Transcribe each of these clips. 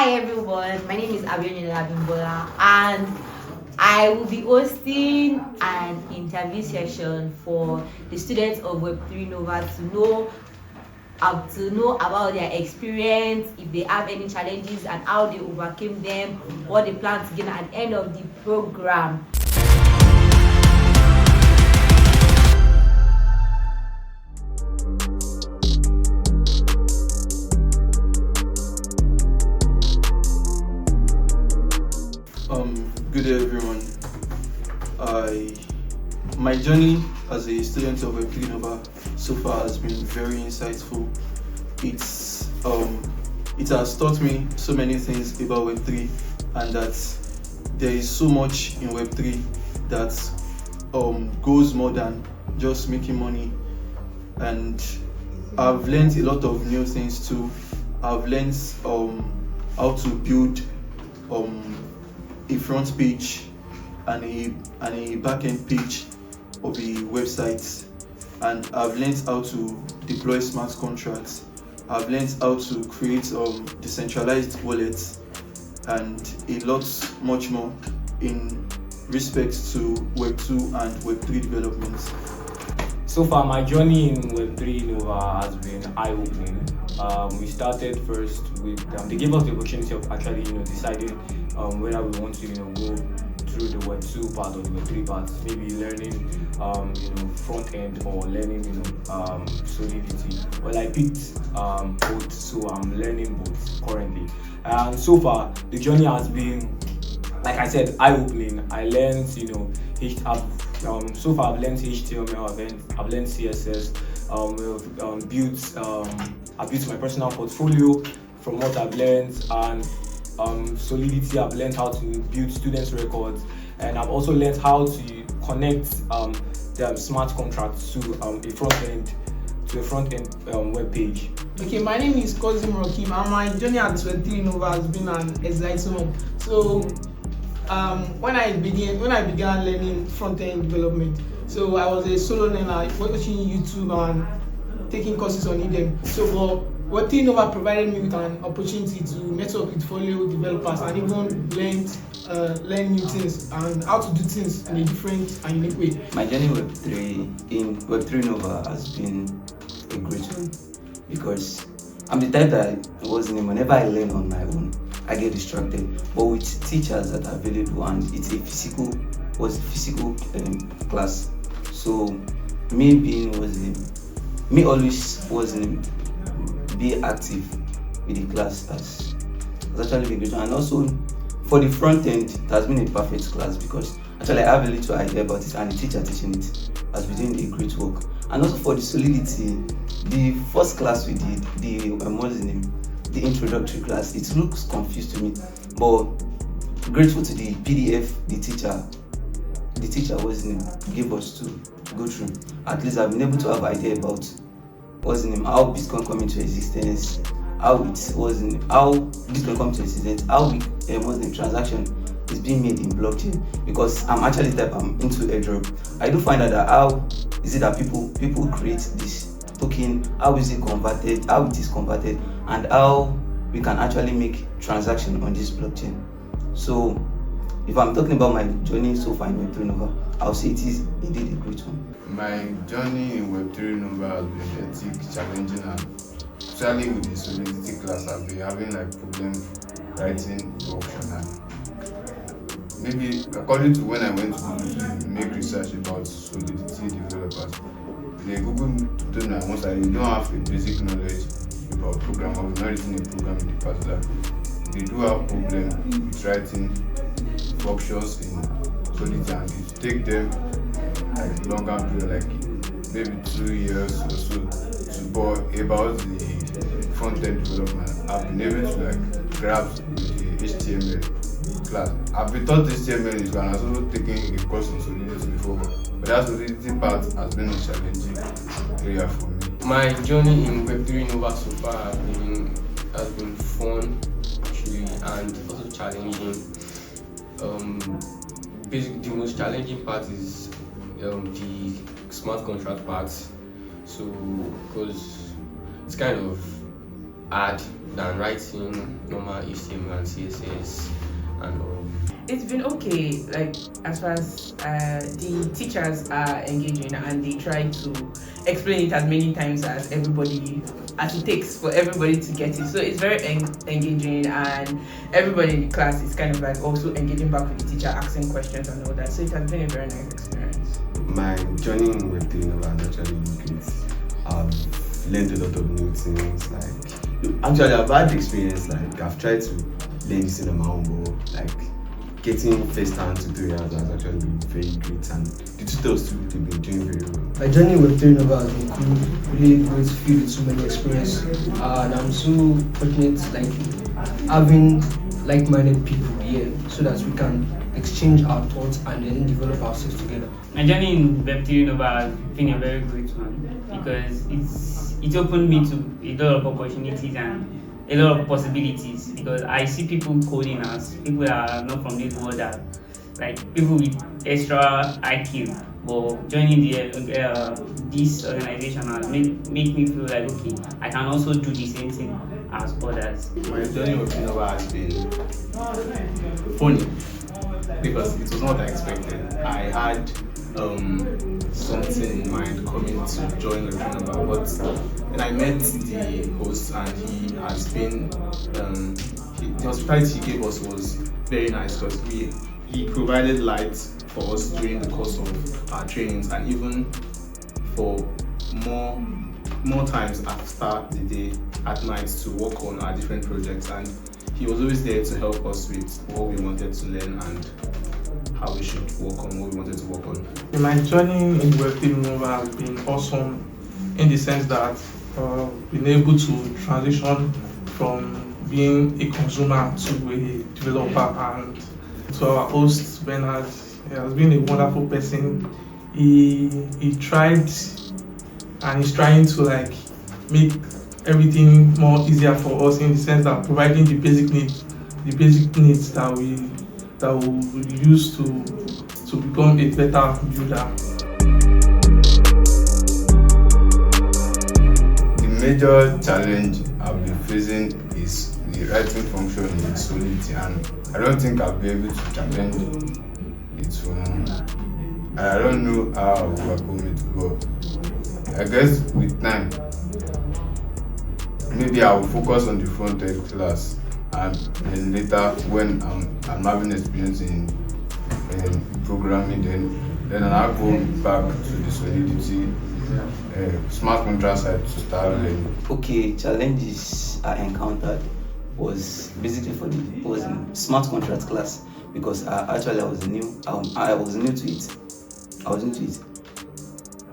Hi everyone, my name is Abiola Abimbola and I will be hosting an interview session for the students of Web3Nova to know about their experience, if they have any challenges and how they overcame them, what they plan to gain at the end of the program. Good day everyone. My journey as a student of Web3Nova so far has been very insightful. It has taught me so many things about Web3 and that there is so much in Web3 that goes more than just making money, and I've learned a lot of new things too. I've learned how to build a front page and a back-end page of a website, and I've learned how to deploy smart contracts. I've learned how to create decentralized wallets and a lot much more in respect to Web2 and Web3 developments. So far, my journey in Web3Nova has been eye-opening. We started first with they gave us the opportunity of actually deciding whether we want to go through the Web2 part or the Web3 part, maybe learning front end or learning Solidity. Well, I picked both, so I'm learning both currently. And so far, the journey has been, like I said, eye-opening. I learned so far I've learned HTML, I've learned CSS, I've built my personal portfolio from what I've learned, and Solidity, I've learned how to build students' records, and I've also learned how to connect the smart contracts to a front end web page. Okay, my name is Kozim Rokim, and my journey at Web3Nova has been an exciting one. So when I began learning front-end development, so I was a solo learner watching YouTube and taking courses on Udemy. So Web3Nova provided me with an opportunity to network with fellow developers and even learn new things and how to do things in a different and unique way. My journey in Web3Nova has been a great one, because I'm the type that whenever I learn on my own, I get distracted. But with teachers that are available, and it's a physical class, so me always be active with the class has actually been great. And also for the front end, it has been a perfect class, because actually I have a little idea about it, and the teacher teaching it has been doing a great work. And also for the Solidity, the first class we did, the introductory class, it looks confused to me, but grateful to the PDF the teacher gave us to go through. At least I've been able to have an idea about how Bitcoin come into existence, how Bitcoin come to existence, how the transaction is being made in blockchain. Because I'm actually I'm into airdrop. I do find out that how is it that people create this token, how is it converted, and how we can actually make transaction on this blockchain. So if I'm talking about my journey so far in Web3Nova, I'll say it is indeed a great one. My journey in Web3Nova has been hectic, challenging, and especially with the Solidity class, I've been having problem writing function. And maybe according to when I went to make research about Solidity developers, they Google told me once I don't have a basic knowledge about program, I've not written a program in the past, that they do have problem with writing functions in Solidity, and it take them longer period, maybe 2 years or so, to about the front-end development. I've been able to grasp the HTML class. I've been taught HTML, and I've also taken a course on Solidity before, but that Solidity part has been a challenging area for me. My journey in Web3Nova so far has been fun actually, and also challenging. Basically, the most challenging part is the smart contract part. So, because it's kind of hard than writing normal HTML and CSS and all. It's been okay, like as far as the teachers are engaging and they try to explain it as many times as it takes for everybody to get it. So it's very engaging, and everybody in the class is kind of like also engaging back with the teacher, asking questions and all that. So it has been a very nice experience. My journey in Web3Nova has actually been great. I've learned a lot of new things. Actually, I've had the experience. I've tried to learn this in my own, but getting first-hand tutorials has actually been very great, and the tutors too, they've been doing very well. My journey with Web3Nova has been cool, really great, filled with so many experience, and I'm so fortunate having like-minded people here so that we can exchange our thoughts and then develop ourselves together. My journey in Web3Nova has been a very great one because it opened me to a lot of opportunities and a lot of possibilities, because I see people coding as people that are not from this world, that people with extra IQ, but joining this organization has make me feel like, okay, I can also do the same thing as others. My journey with Web3Nova has been funny because it was not what I expected. I had something in mind coming to join Web3Nova, but when I met the host and he has been, the hospitality he gave us was very nice because he provided light for us during the course of our trainings, and even for more times after the day at night to work on our different projects, and he was always there to help us with what we wanted to learn and how we should work on what we wanted to work on. My journey in Web3Nova has been awesome in the sense that been able to transition from being a consumer to a developer, and to our host Bernard. He has been a wonderful person. He tried and he's trying to make everything more easier for us in the sense that providing the basic needs that we use to become a better builder. The major challenge I've been facing is the writing function in Solidity, and I don't think I'll be able to challenge it for now. I don't know how I'll overcome it, but I guess with time, maybe I will focus on the front end class, and then later when I'm having experience in programming, then I'll go back to the Solidity smart contract side to start learning. Okay, challenges I encountered was basically was in smart contract class, because I was new to it.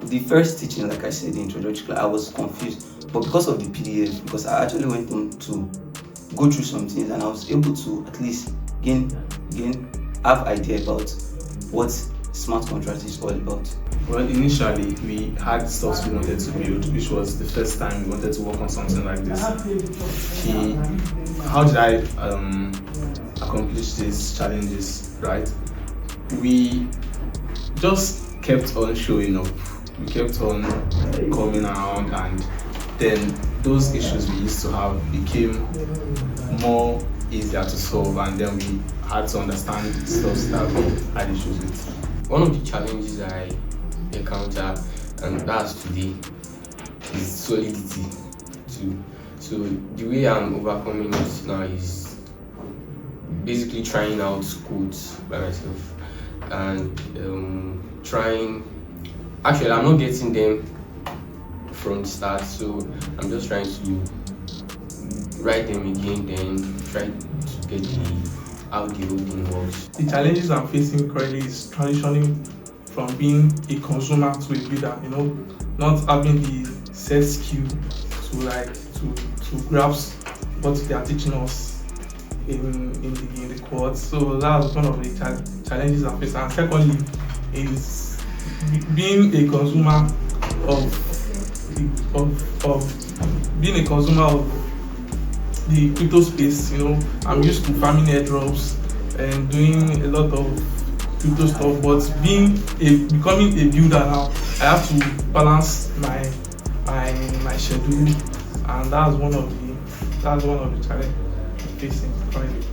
The first teaching, like I said, the introductory class, I was confused, but because of the PDF, because I actually went on to go through some things, and I was able to at least have idea about what smart contract is all about. Well, initially we had stuff we wanted to build, which was the first time we wanted to work on something like this. How did I accomplish these challenges, right? We just kept on showing up. We kept on coming around, and then those issues we used to have became more easier to solve, and then we had to understand stuff that we had issues with. One of the challenges I encounter, and that's today, is solidity too. So the way I'm overcoming it now is basically trying out codes by myself and actually I'm not getting them from the start, so I'm just trying to write them again, then try to get how the whole thing works. The challenges I'm facing currently is transitioning from being a consumer to a builder, not having the set skill to grasp what they are teaching us in the course. So that's one of the challenges I'm facing. And secondly is being a consumer of the crypto space. I'm used to farming airdrops and doing a lot of crypto stuff, but becoming a builder now, I have to balance my schedule, and that's one of the That's one of the challenges facing currently.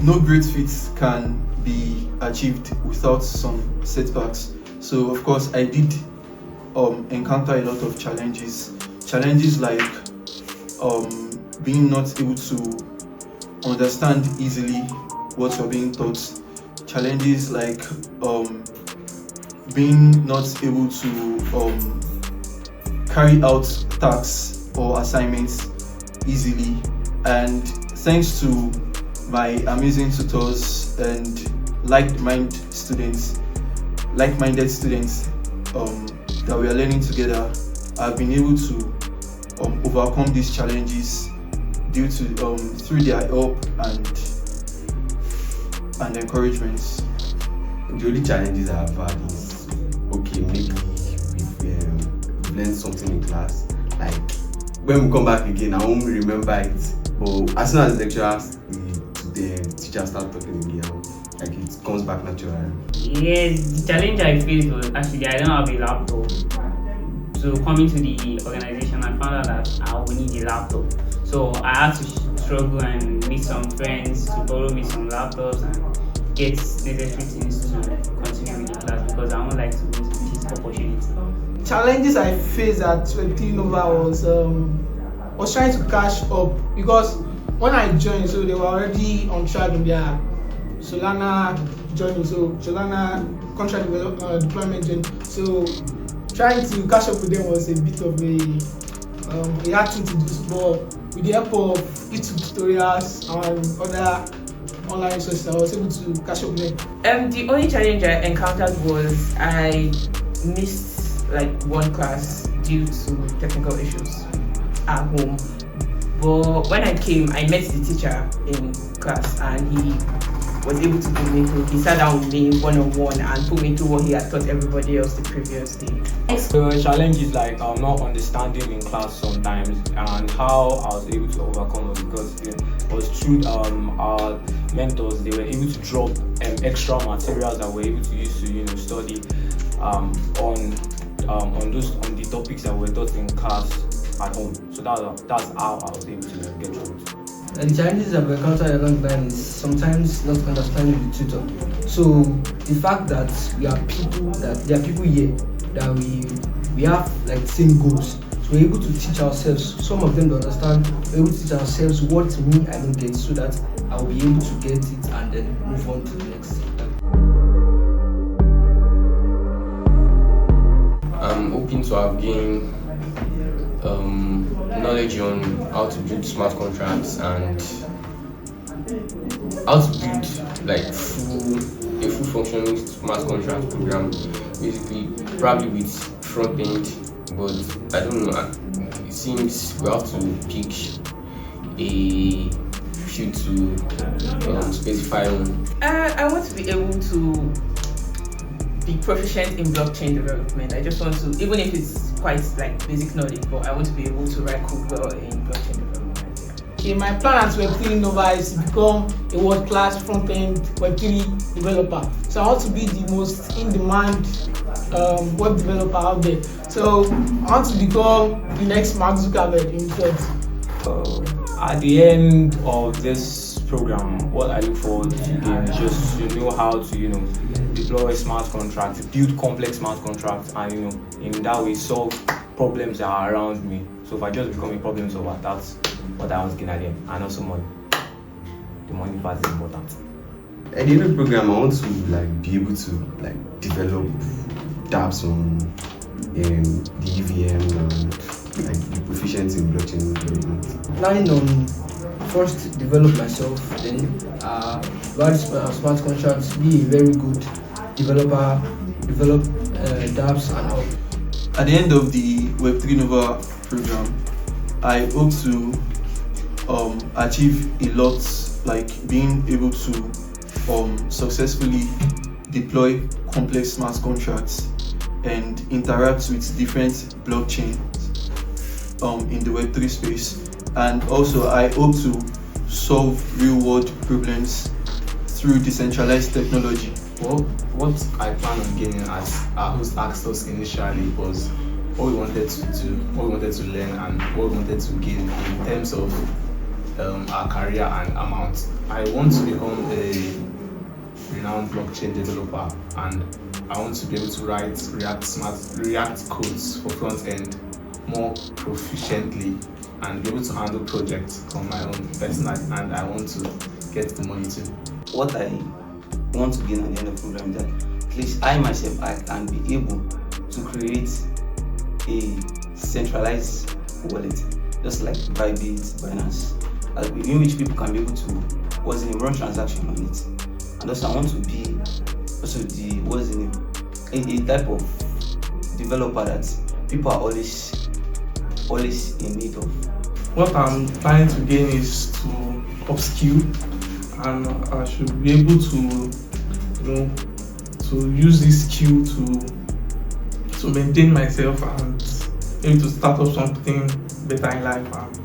No great feats can be achieved without some setbacks. So of course I did encounter a lot of challenges like being not able to understand easily what you're being taught, challenges like being not able to carry out tasks or assignments easily, and thanks to my amazing tutors and like-minded students that we are learning together, I've been able to overcome these challenges due to through their help and encouragements. The only challenges I've had is, okay, maybe we've learned something in class. Like when we come back again, I won't remember it. But as soon as the lecturers, the teacher start talking again, like it comes back naturally. Yes, the challenge I faced was actually I don't have a laptop. So coming to the organization, I found out that I would need a laptop. So I had to struggle and meet some friends to borrow me some laptops and get necessary things to continue with the class, because I would like to miss this opportunity. Challenges I faced at Web3Nova was trying to catch up, because when I joined, so they were already on track in their Solana journey, so Solana contract deployment journey. So trying to catch up with them was a bit of a hard thing to do, but with the help of YouTube tutorials and other online resources, I was able to catch up with them. The only challenge I encountered was I missed like one class due to technical issues at home. But when I came, I met the teacher in class and he was able to put me through. He sat down with me one-on-one and put me through what he had taught everybody else the previous day. The challenge is like not understanding in class sometimes, and how I was able to overcome it because it was through our mentors. They were able to drop extra materials that we're able to use to study on the topics that were taught in class at home. So that's how I was able to get through it. The challenges I've encountered along the line is sometimes not understanding the tutor. So the fact that there are people here that we have like the same goals. So we're able to teach ourselves. Some of them don't understand. We're able to teach ourselves what I don't get, so that I'll be able to get it and then move on to the next step. I'm hoping to have gained knowledge on how to build smart contracts and how to build like a full functioning smart contract program, basically probably with front end, but I don't know, it seems we have to pick a few to specify on. I want to be able to be proficient in blockchain development. I just want to, even if it's quite like basic knowledge, but I want to be able to write code well in blockchain development. Yeah. Okay, my plan at Web3Nova is to become a world-class front-end Web3 developer. So I want to be the most in-demand web developer out there. So I want to become the next Mark Zuckerberg in short. At the end of this program, what I look forward to gain is just to know how to deploy smart contracts, build complex smart contracts, and in that way solve problems that are around me. So if I just become a problem solver, that's what I was getting at the end. And also money. The money part is important. At the end of the program, I want to be able to develop dApps on the EVM and be proficient in blockchain development. Planning on first develop myself, then write smart contracts, be a very good developer, develop dApps and all. At the end of the Web3Nova program, I hope to achieve a lot, like being able to successfully deploy complex smart contracts and interact with different blockchains in the Web3 space. And also I hope to solve real-world problems through decentralized technology. Well, what I plan on gaining, as our host asked us initially, was what we wanted to do, what we wanted to learn, and what we wanted to gain in terms of our career and amount. I want to become a renowned blockchain developer, and I want to be able to write React codes for front end more proficiently and be able to handle projects on my own personally, and I want to get the money too. What I want to gain at the end of the program is that at least I myself I can be able to create a centralized wallet, just like Bybit, Binance, in which people can be able to run transaction on it. And also I want to be also a type of developer that people are always in need of. What I'm trying to gain is to upskill, and I should be able to to use this skill to maintain myself and maybe to start up something better in life. And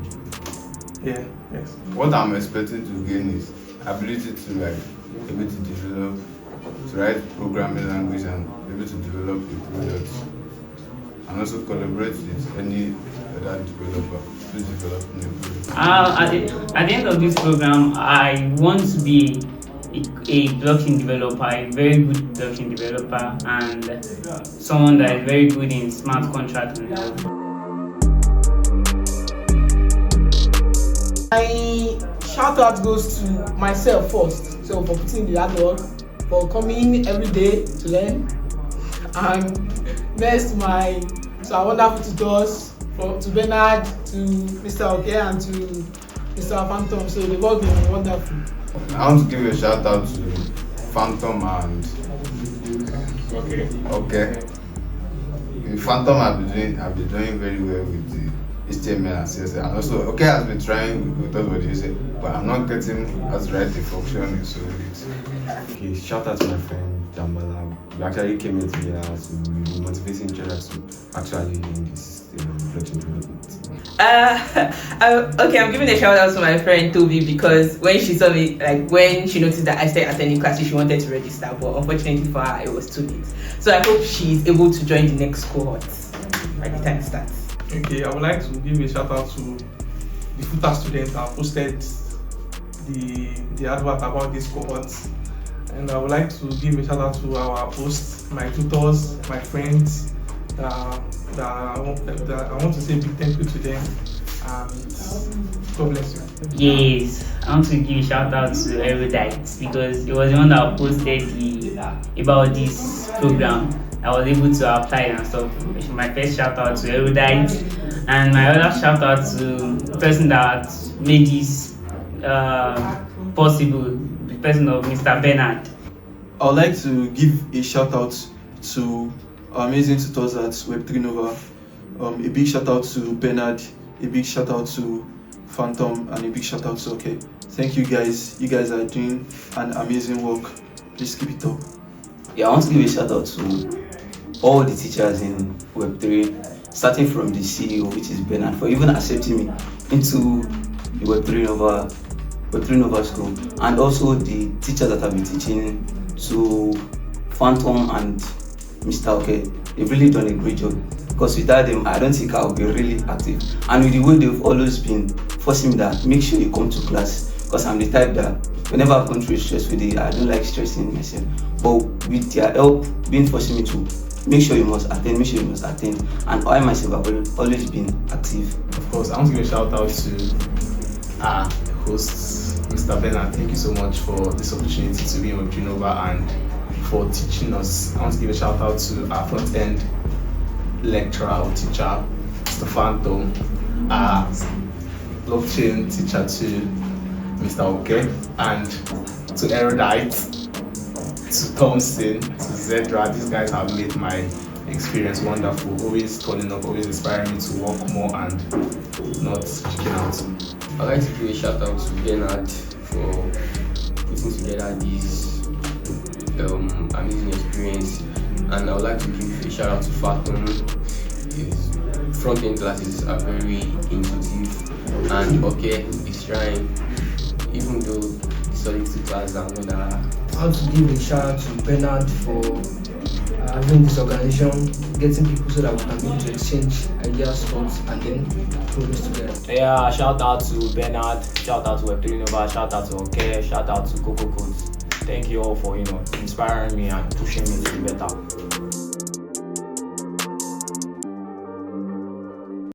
yes. What I'm expecting to gain is ability to able to develop, to write programming language and able to develop a product, and also collaborate with any other developer to develop new products. At the end of this program, I want to be a blockchain developer, a very good blockchain developer, and someone that is very good in smart contract and all. My shout out goes to myself first. So for putting the hard work, for coming every day to learn, and next to our wonderful tutors, to Bernard, to Mr. Okay, and to Mr. Phantom. So they've all been wonderful. I want to give a shout out to Phantom and Okay. In Phantom, I've been doing very well with the HTML and CSS, and also Okay has been trying with us what you say, but I'm not getting as right the function. So Okay, shout out to my friend Dambala. We actually came here together to be motivating each other to actually learn this blockchain development. Okay, I'm giving a shout out to my friend Toby, because when she saw me, when she noticed that I started attending classes, she wanted to register, but unfortunately for her, it was too late. So I hope she's able to join the next cohort by the time it starts. Okay, I would like to give a shout out to the FUTA students that posted the advert about this cohort, and I would like to give a shout out to our hosts, my tutors, my friends. I want to say a big thank you to them, and God bless you. Yes, I want to give a shout out to Erudite, because it was the one that posted about this program. I was able to apply and stuff. My first shout out to Erudite, and my other shout out to the person that made this possible, the person of Mr. Bernard. I would like to give a shout out to our amazing tutors at Web3Nova. A big shout out to Bernard, a big shout out to Phantom, and a big shout out to Okay. Thank you guys. You guys are doing an amazing work. Please keep it up. Yeah, I want to give a shout out to all the teachers in Web3, starting from the CEO, which is Bernard, for even accepting me into the Web3Nova school, and also the teachers that have been teaching to Phantom and Mr. Okay. They've really done a great job, because without them, I don't think I'll be really active. And with the way they've always been forcing me that make sure you come to class, because I'm the type that whenever I've gone through a stressful day, I don't like stressing myself. But with their help, being forcing me to make sure you must attend, and I myself have always been active. Of course, I want to give a shout out to our hosts, Mr. Bernard. Thank you so much for this opportunity to be in Web3Nova and for teaching us. I want to give a shout out to our front end lecturer or teacher, Mr. Phantom, our blockchain teacher too, Mr. Okay, and to Erudite, to Thompson, to Zedra. These guys have made my experience wonderful, always turning up, always inspiring me to work more and not checking out. I'd like to give a shout out to Bernard for putting together this amazing experience, and I would like to give a shout out to Phantom. His front end classes are very intuitive, and Okay is trying, even though the solidity class are not that. I want to give a shout out to Bernard for having this organization, getting people so that we can be able to exchange ideas, thoughts, and then progress together. Yeah, shout out to Bernard, shout out to Web3Nova, shout out to Oke, shout out to Coco Codes. Thank you all for inspiring me and pushing me to be better.